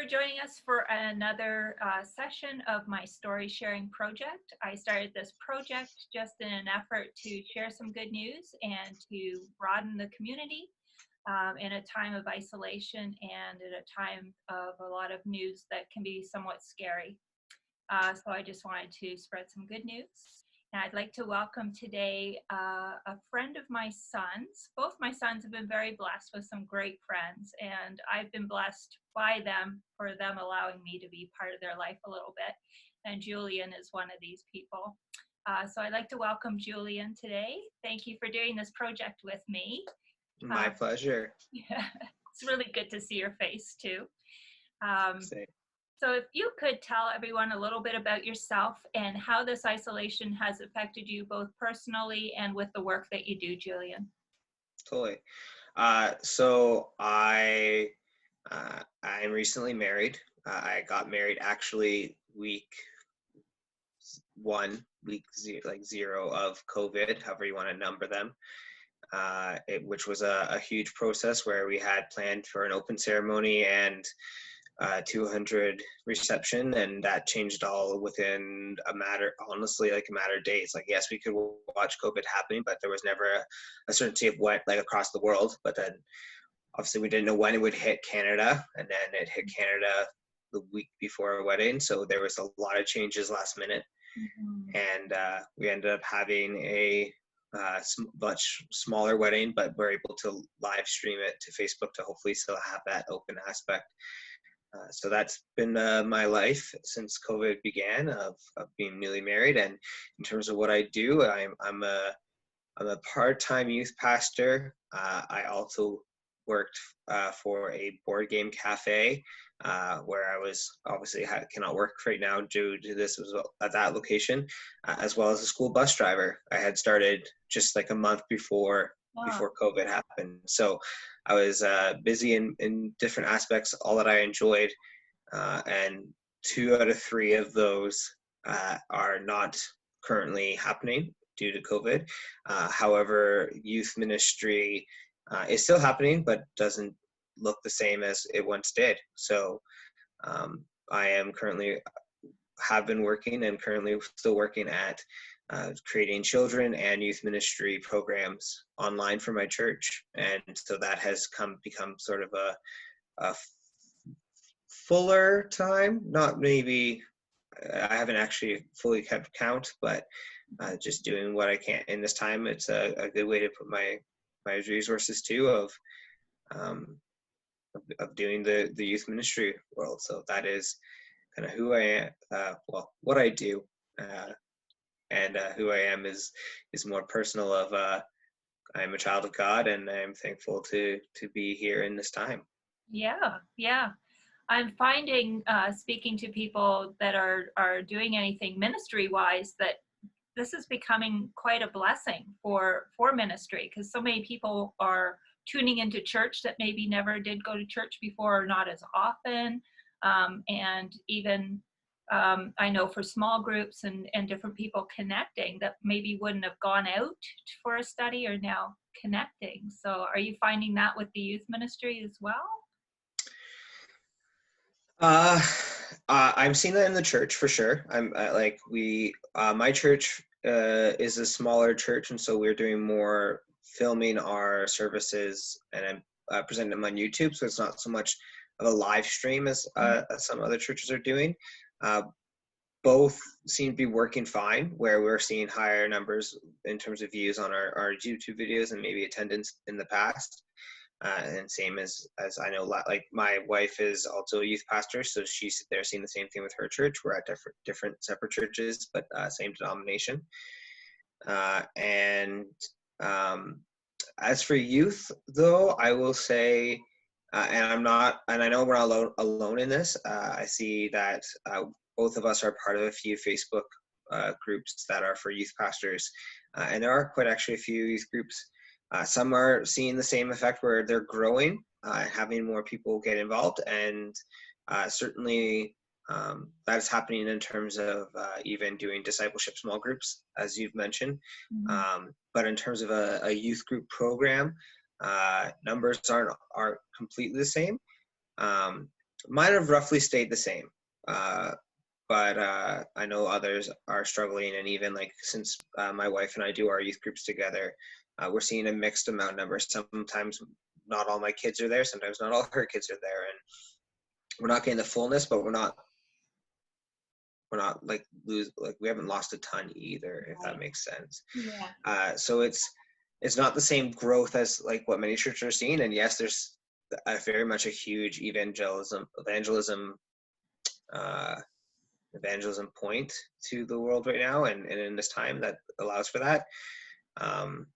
for joining us for another session of my story sharing project. I started this project just in an effort to share some good news and to broaden the community in a time of isolation and at a time of a lot of news that can be somewhat scary. So I just wanted to spread some good news. And I'd like to welcome today a friend of my son's. Both my sons have been very blessed with some great friends, and I've been blessed by them for them allowing me to be part of their life a little bit. And Julian is one of these people. So I'd like to welcome Julian today. Thank you for doing this project with me. My pleasure. Yeah, it's really good to see your face too. Same. So if you could tell everyone a little bit about yourself and how this isolation has affected you both personally and with the work that you do, Julian. Totally. So I'm recently married. I got married actually week zero of COVID, however you want to number them. Which was a huge process where we had planned for an open ceremony and 200 reception, and that changed all within a matter of days. Like, yes, we could watch COVID happening, but there was never a certainty of what, like, across the world. But then obviously we didn't know when it would hit Canada, and then it hit Canada the week before our wedding. So there was a lot of changes last minute. Mm-hmm. And we ended up having a much smaller wedding, but we're able to live stream it to Facebook to hopefully still have that open aspect. So that's been my life since COVID began, of being newly married. And in terms of what I do, I'm a part-time youth pastor. I also worked for a board game cafe where I was obviously cannot work right now due to this at that location, as well as a school bus driver. I had started just like a month before COVID happened. So I was busy in different aspects, all that I enjoyed, and 2 out of 3 of those are not currently happening due to COVID. However, youth ministry is still happening, but doesn't look the same as it once did. So I am have been working and currently still working at creating children and youth ministry programs online for my church. And so that has become sort of a fuller time, not maybe, I haven't actually fully kept count, but just doing what I can in this time. It's a good way to put my resources too of doing the youth ministry world. So that is kind of who I am, what I do, and who I am is more personal of I'm a child of God, and I'm thankful to be here in this time. Yeah. I'm finding, speaking to people that are doing anything ministry-wise, that this is becoming quite a blessing for ministry, because so many people are tuning into church that maybe never did go to church before, or not as often, and even I know for small groups and different people connecting that maybe wouldn't have gone out for a study are now connecting. So are you finding that with the youth ministry as well? I'm seeing that in the church for sure. My church is a smaller church, and so we're doing more filming our services, and I'm presenting them on YouTube. So it's not so much of a live stream as some other churches are doing. Both seem to be working fine, where we're seeing higher numbers in terms of views on our YouTube videos and maybe attendance in the past. And same as I know, like my wife is also a youth pastor, so they're seeing the same thing with her church. We're at different separate churches, but same denomination. And as for youth, though, I will say, and I know we're not alone in this. I see that both of us are part of a few Facebook groups that are for youth pastors, and there are quite actually a few youth groups. Some are seeing the same effect where they're growing, having more people get involved, and certainly that is happening in terms of even doing discipleship small groups, as you've mentioned. Mm-hmm. But in terms of a youth group program, numbers aren't completely the same. Mine have roughly stayed the same. But I know others are struggling, and even like since my wife and I do our youth groups together, we're seeing a mixed amount number. Sometimes not all my kids are there, sometimes not all her kids are there, and we're not getting the fullness, but we're not like we haven't lost a ton either, if that Right. makes sense. Yeah. So it's not the same growth as like what many churches are seeing, and yes, there's very much a huge uh, evangelism point to the world right now, and in this time that allows for that, um,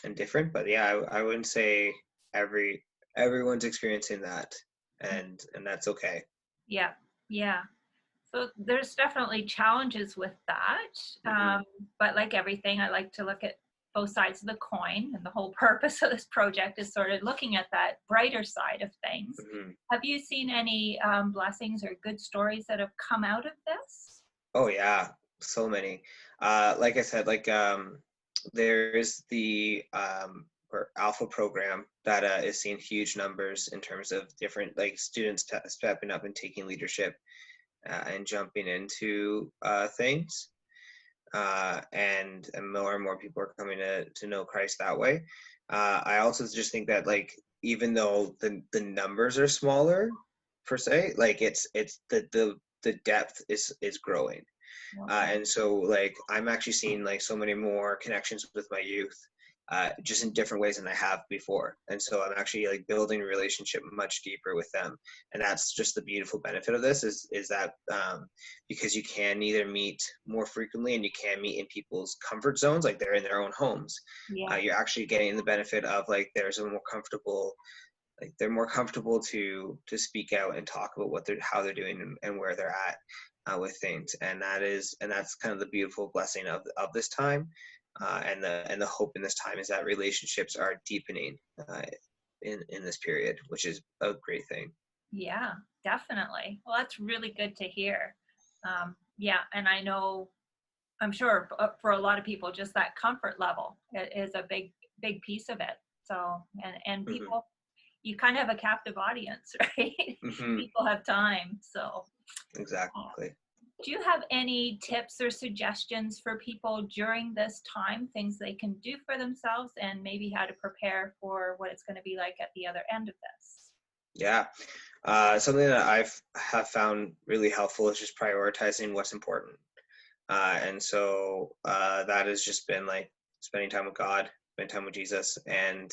and different. But yeah, I wouldn't say everyone's experiencing that, and that's okay. Yeah. Yeah. So there's definitely challenges with that. Hmm. But like everything, I like to look at both sides of the coin. And the whole purpose of this project is sort of looking at that brighter side of things. Hmm. Have you seen any blessings or good stories that have come out of this? Oh yeah, so many. Like I said, like there is the or Alpha program that is seeing huge numbers in terms of different like students stepping up and taking leadership and jumping into things. And more and more people are coming to know Christ that way. I also just think that like even though the numbers are smaller per se, like it's the depth is growing. Okay. And so like I'm actually seeing like so many more connections with my youth, just in different ways than I have before. And so I'm actually like building a relationship much deeper with them. And that's just the beautiful benefit of this is that because you can either meet more frequently and you can meet in people's comfort zones, like they're in their own homes. Yeah. You're actually getting the benefit of like there's a more comfortable, like they're more comfortable to speak out and talk about how they're doing and where they're at with things, and that's kind of the beautiful blessing of this time, and the hope in this time is that relationships are deepening in this period, which is a great thing. Yeah, definitely. Well, that's really good to hear. Yeah, and I know, I'm sure for a lot of people, just that comfort level is a big piece of it. So, and Hmm. people, you kind of have a captive audience, right? Hmm. People have time. So, uh, Exactly. do you have any tips or suggestions for people during this time, things they can do for themselves, and maybe how to prepare for what it's going to be like at the other end of this? Yeah. Something that have found really helpful is just prioritizing what's important. And so that has just been like spending time with God, spending time with Jesus, and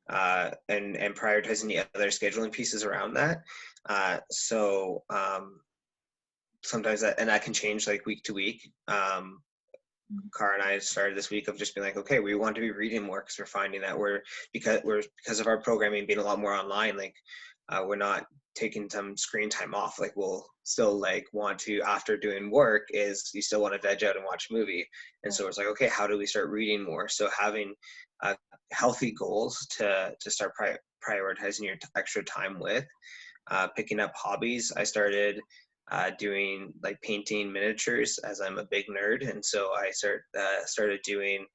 prioritizing the other scheduling pieces around that. So sometimes that can change like week to week. Cara and I started this week of just being like, okay, we want to be reading more because we're finding that because of our programming being a lot more online, like we're not taking some screen time off. Like we'll still like want to, after doing work, is you still want to veg out and watch a movie. And so it's like, okay, how do we start reading more? So having healthy goals to start prioritizing your extra time with, picking up hobbies. I started doing like painting miniatures as I'm a big nerd, and so I started doing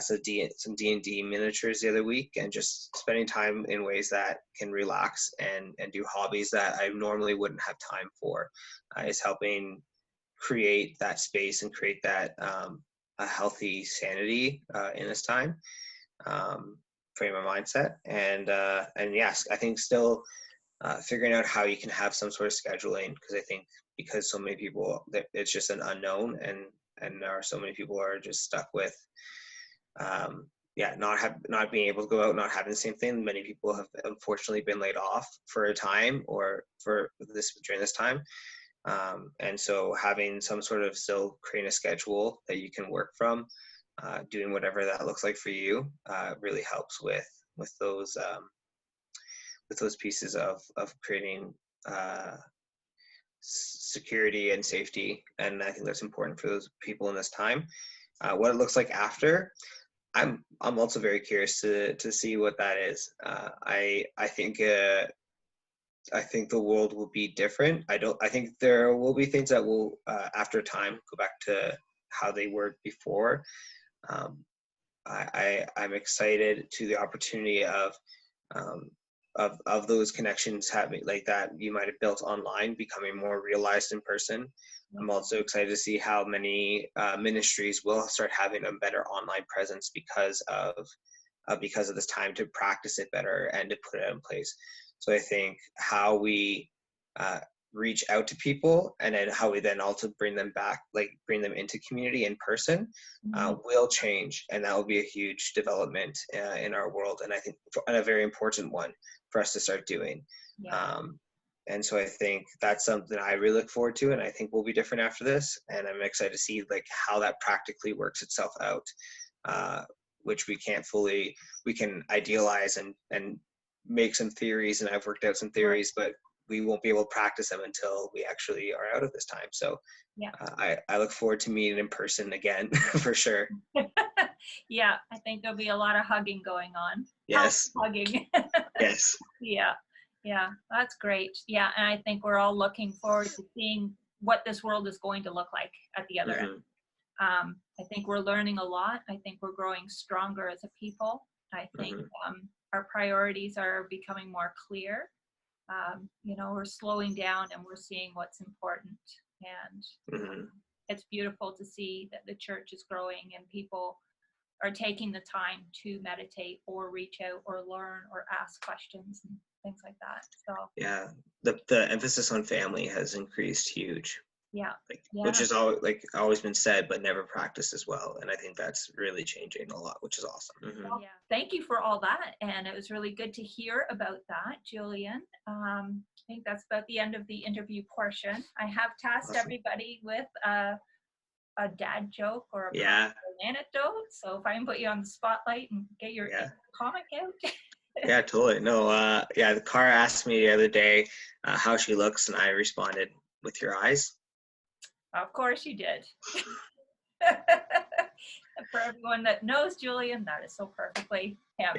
some D&D miniatures the other week, and just spending time in ways that can relax and do hobbies that I normally wouldn't have time for, is helping create that space and create that a healthy sanity in this time, frame of mindset, and yes, I think still figuring out how you can have some sort of scheduling, because I think because so many people, it's just an unknown, and there are so many people who are just stuck with um, yeah, not being able to go out, not having the same thing. Many people have unfortunately been laid off for a time or for this during this time, and so having some sort of still creating a schedule that you can work from, doing whatever that looks like for you, really helps with those pieces of creating security and safety. And I think that's important for those people in this time. What it looks like after, I'm also very curious to see what that is. I think the world will be different. I think there will be things that will after time go back to how they were before. Um, I'm excited to the opportunity um, of those connections having like that you might have built online becoming more realized in person. I'm also excited to see how many ministries will start having a better online presence because of this time to practice it better and to put it in place. So I think how we reach out to people and then how we then also bring them back, like bring them into community in person, will change, and that will be a huge development in our world, and I think a very important one for us to start doing. And so I think that's something I really look forward to, and I think will be different after this, and I'm excited to see like how that practically works itself out, which we can idealize and make some theories, and I've worked out some theories, but we won't be able to practice them until we actually are out of this time. So I look forward to meeting in person again for sure. Yeah, I think there'll be a lot of hugging going on. Yes. Hugging. Yes. Yeah, that's great. Yeah, and I think we're all looking forward to seeing what this world is going to look like at the other end. I think we're learning a lot. I think we're growing stronger as a people. I think our priorities are becoming more clear. We're slowing down and we're seeing what's important. And it's beautiful to see that the church is growing and people are taking the time to meditate or reach out or learn or ask questions and things like that. So yeah, the emphasis on family has increased huge. Which is always been said but never practiced as well, and I think that's really changing a lot, which is awesome. Well, thank you for all that, and it was really good to hear about that, Julian. I think that's about the end of the interview portion. I have tasked everybody with a dad joke or an anecdote, so if I can put you on the spotlight and get your comic out. Yeah, totally. No, the car asked me the other day how she looks, and I responded with your eyes. Of course you did. For everyone that knows Julian, that is so perfectly him.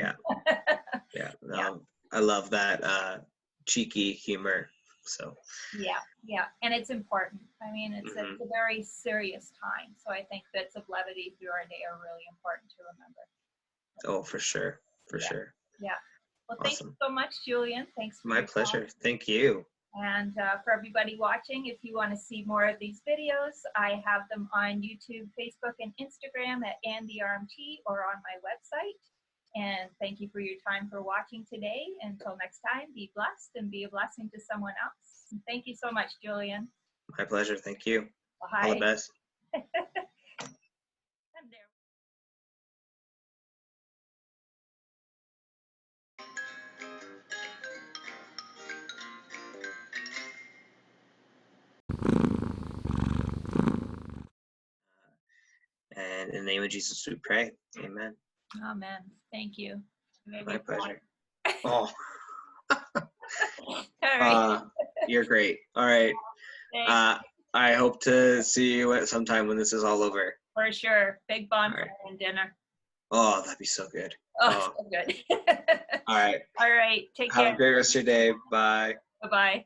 I love that cheeky humor. So yeah, and it's important. I mean, it's a very serious time, so I think bits of levity through our day are really important to remember. Oh, for sure, sure. Yeah. Well, thank you so much, Julian. Thanks for my pleasure. Thank you. And for everybody watching, if you want to see more of these videos, I have them on YouTube, Facebook, and Instagram at AndyRMT or on my website. And thank you for your time for watching today. Until next time, be blessed and be a blessing to someone else. And thank you so much, Julian. My pleasure. Thank you. Well, all the best. And in the name of Jesus, we pray. Amen. Amen. Thank you. My pleasure. Oh. All right. You're great. All right. I hope to see you at some time when this is all over. For sure. Big bonfire and dinner. Oh, that'd be so good. Oh, so good. All right. All right. Take care. Have a great rest of your day. Bye. Bye-bye.